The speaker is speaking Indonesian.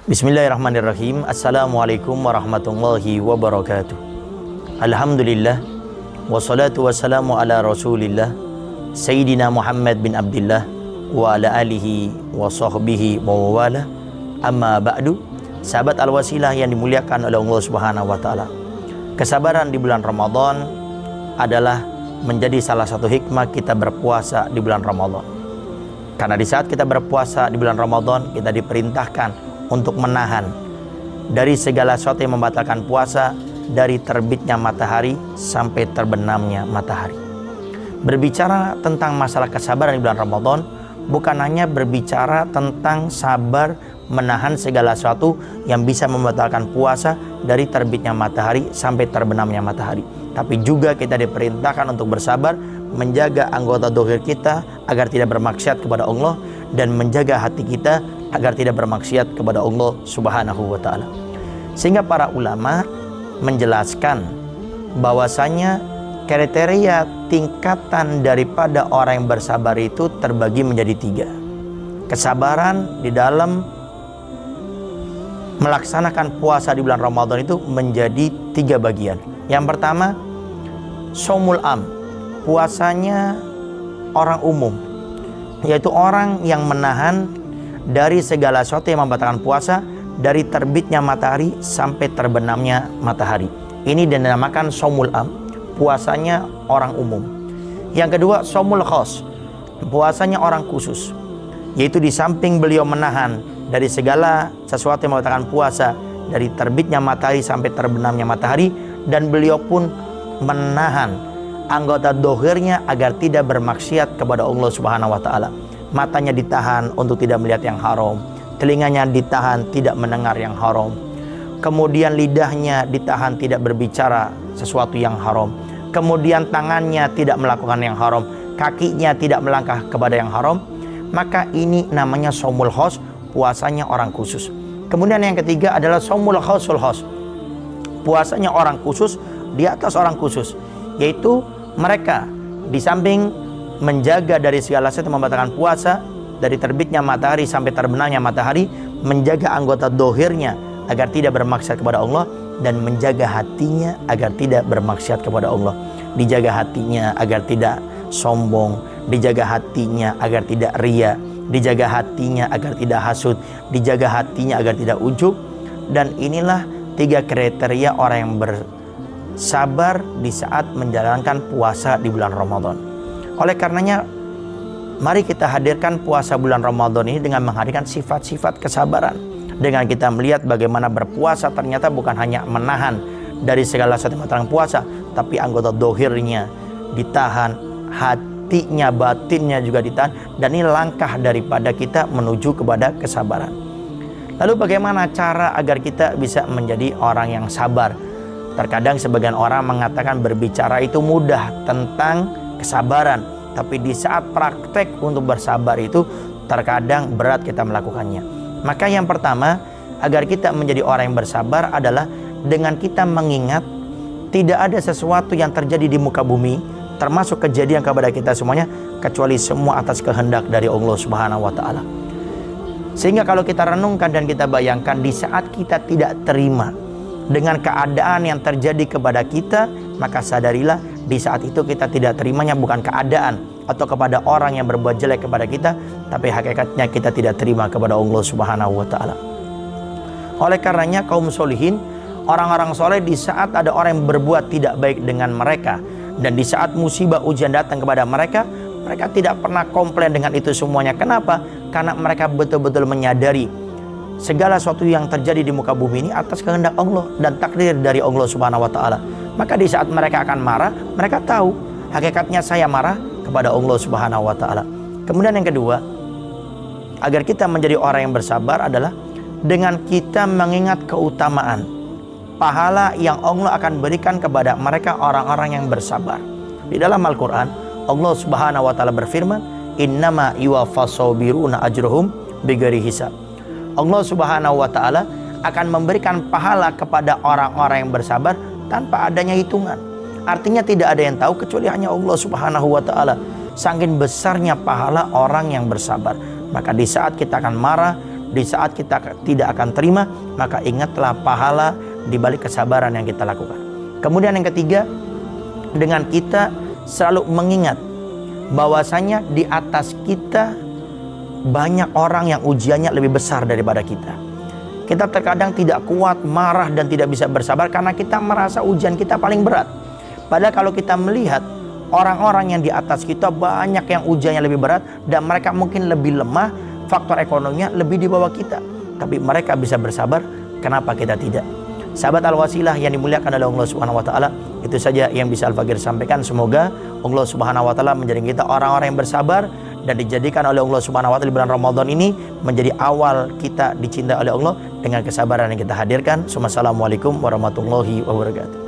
Bismillahirrahmanirrahim. Assalamualaikum warahmatullahi wabarakatuh. Alhamdulillah, wassalatu wassalamu ala rasulillah Sayyidina Muhammad bin Abdullah wa ala alihi wa sahbihi wa wala. Amma ba'du. Sahabat Al-Wasilah yang dimuliakan oleh Allah Subhanahu wa taala. Kesabaran di bulan Ramadan adalah menjadi salah satu hikmah kita berpuasa di bulan Ramadan. Karena di saat kita berpuasa di bulan Ramadan, kita diperintahkan untuk menahan dari segala sesuatu yang membatalkan puasa, dari terbitnya matahari sampai terbenamnya matahari. Berbicara tentang masalah kesabaran di bulan Ramadan bukan hanya berbicara tentang sabar menahan segala sesuatu yang bisa membatalkan puasa dari terbitnya matahari sampai terbenamnya matahari, tapi juga kita diperintahkan untuk bersabar menjaga anggota dohir kita agar tidak bermaksiat kepada Allah, dan menjaga hati kita agar tidak bermaksiat kepada Allah Subhanahu wa ta'ala. Sehingga para ulama menjelaskan bahwasanya kriteria tingkatan daripada orang yang bersabar itu terbagi menjadi 3. Kesabaran di dalam melaksanakan puasa di bulan Ramadan itu menjadi 3 bagian. Yang pertama, shaumul am, puasanya orang umum, yaitu orang yang menahan dari segala sesuatu yang membatalkan puasa dari terbitnya matahari sampai terbenamnya matahari. Ini dinamakan shaumul am, puasanya orang umum. Yang kedua, shaumul khas, puasanya orang khusus, yaitu di samping beliau menahan dari segala sesuatu yang membatalkan puasa dari terbitnya matahari sampai terbenamnya matahari, dan beliau pun menahan anggota dohirnya agar tidak bermaksiat kepada Allah Subhanahu wa ta'ala. Matanya ditahan untuk tidak melihat yang haram, telinganya ditahan tidak mendengar yang haram, kemudian lidahnya ditahan tidak berbicara sesuatu yang haram, kemudian tangannya tidak melakukan yang haram, kakinya tidak melangkah kepada yang haram. Maka ini namanya shaumul khas, puasanya orang khusus. Kemudian yang ketiga adalah shaumul khasul khas, puasanya orang khusus di atas orang khusus, yaitu mereka di samping menjaga dari segala sesuatu yang membatalkan puasa dari terbitnya matahari sampai terbenamnya matahari, menjaga anggota dohirnya agar tidak bermaksiat kepada Allah, dan menjaga hatinya agar tidak bermaksiat kepada Allah. Dijaga hatinya agar tidak sombong, dijaga hatinya agar tidak ria, dijaga hatinya agar tidak hasud, dijaga hatinya agar tidak ujub. Dan inilah 3 kriteria orang yang bersabar di saat menjalankan puasa di bulan Ramadan. Oleh karenanya, mari kita hadirkan puasa bulan Ramadan ini dengan menghadirkan sifat-sifat kesabaran. Dengan kita melihat bagaimana berpuasa ternyata bukan hanya menahan dari segala sesuatu yang membatalkan puasa, tapi anggota dohirnya ditahan, hatinya, batinnya juga ditahan. Dan ini langkah daripada kita menuju kepada kesabaran. Lalu bagaimana cara agar kita bisa menjadi orang yang sabar? Terkadang sebagian orang mengatakan berbicara itu mudah tentang kesabaran, tapi di saat praktek untuk bersabar itu terkadang berat kita melakukannya. Maka yang pertama, agar kita menjadi orang yang bersabar adalah dengan kita mengingat tidak ada sesuatu yang terjadi di muka bumi, termasuk kejadian kepada kita semuanya, kecuali semua atas kehendak dari Allah Subhanahu wa ta'ala. Sehingga kalau kita renungkan dan kita bayangkan, di saat kita tidak terima dengan keadaan yang terjadi kepada kita, maka sadarilah di saat itu kita tidak terimanya bukan keadaan atau kepada orang yang berbuat jelek kepada kita, tapi hakikatnya kita tidak terima kepada Allah Subhanahu wa ta'ala. Oleh karenanya kaum solihin, orang-orang soleh, di saat ada orang yang berbuat tidak baik dengan mereka, dan di saat musibah ujian datang kepada mereka, mereka tidak pernah komplain dengan itu semuanya. Kenapa? Karena mereka betul-betul menyadari segala sesuatu yang terjadi di muka bumi ini atas kehendak Allah dan takdir dari Allah Subhanahu wa ta'ala. Maka di saat mereka akan marah, mereka tahu hakikatnya saya marah kepada Allah Subhanahu wa ta'ala. Kemudian yang kedua, agar kita menjadi orang yang bersabar adalah dengan kita mengingat keutamaan pahala yang Allah akan berikan kepada mereka orang-orang yang bersabar. Di dalam Al-Quran, Allah Subhanahu wa ta'ala berfirman, innama yuwaffas sabiruna ajruhum bighairi hisab. Allah Subhanahu wa ta'ala akan memberikan pahala kepada orang-orang yang bersabar tanpa adanya hitungan. Artinya tidak ada yang tahu kecuali hanya Allah Subhanahu wa ta'ala. Saking besarnya pahala orang yang bersabar. Maka di saat kita akan marah, di saat kita tidak akan terima, maka ingatlah pahala di balik kesabaran yang kita lakukan. Kemudian yang ketiga, dengan kita selalu mengingat bahwasanya di atas kita banyak orang yang ujiannya lebih besar daripada kita. Kita terkadang tidak kuat, marah dan tidak bisa bersabar karena kita merasa ujian kita paling berat. Padahal kalau kita melihat orang-orang yang di atas kita banyak yang ujiannya lebih berat dan mereka mungkin lebih lemah, faktor ekonominya lebih di bawah kita, tapi mereka bisa bersabar, kenapa kita tidak? Sahabat Al-Wasilah yang dimuliakan oleh Allah Subhanahu wa taala, itu saja yang bisa Al-Fakir sampaikan. Semoga Allah Subhanahu wa taala menjadikan kita orang-orang yang bersabar dan dijadikan oleh Allah Subhanahu wa taala di bulan Ramadan ini menjadi awal kita dicintai oleh Allah dengan kesabaran yang kita hadirkan. Assalamualaikum warahmatullahi wabarakatuh.